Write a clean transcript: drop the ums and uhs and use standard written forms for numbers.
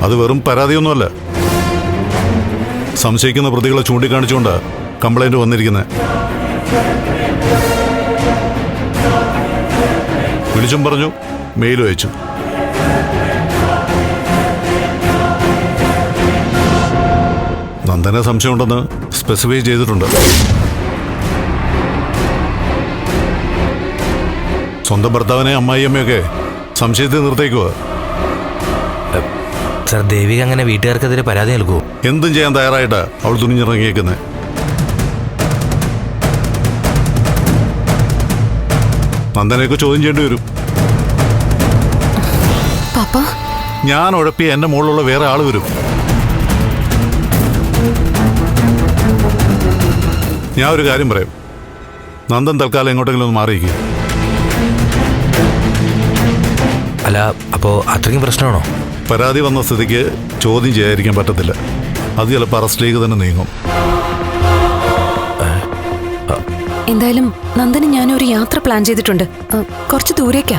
അത് വെറും പരാതിയൊന്നുമല്ല. സംശയിക്കുന്ന പ്രതികളെ ചൂണ്ടിക്കാണിച്ചുകൊണ്ട് കംപ്ലൈന്റ് വന്നിരിക്കുന്നത്. വിളിച്ചും പറഞ്ഞു, മെയിലും അയച്ചു. നന്ദനെ സംശയമുണ്ടെന്ന് സ്പെസിഫൈ ചെയ്തിട്ടുണ്ട്. സ്വന്തം ഭർത്താവിനെ അമ്മായിയമ്മയൊക്കെ സംശയത്തിൽ നിർത്തേക്കുക. സർ, ദേവിക അങ്ങനെ വീട്ടുകാർക്കെതിരെ പരാതി നൽകുമോ? എന്തും ചെയ്യാൻ തയ്യാറായിട്ടാ അവൾ തുനിഞ്ഞിറങ്ങിയേക്കുന്നത്. നന്ദനെയൊക്കെ ചോദ്യം ചെയ്യേണ്ടി വരും. പാപ്പ, ഞാൻ ഉഴപ്പിയ എന്റെ മുകളിലുള്ള വേറെ ആള് വരും. ഞാൻ ഒരു കാര്യം പറയാം, നന്ദൻ തൽക്കാലം എങ്ങോട്ടെങ്കിലും ഒന്ന് മാറിയിരിക്കുക. അല്ല, അപ്പോ അത്രയും പ്രശ്നമാണോ? പരാതി വന്ന സ്ഥിതിക്ക് ചോദ്യം ചെയ്യാതിരിക്കാൻ പറ്റത്തില്ല. അത് ചിലപ്പോൾ അറസ്റ്റിലേക്ക് തന്നെ നീങ്ങും. എന്തായാലും നന്ദന് ഞാനൊരു യാത്ര പ്ലാൻ ചെയ്തിട്ടുണ്ട്. കുറച്ച് ദൂരേക്കാ.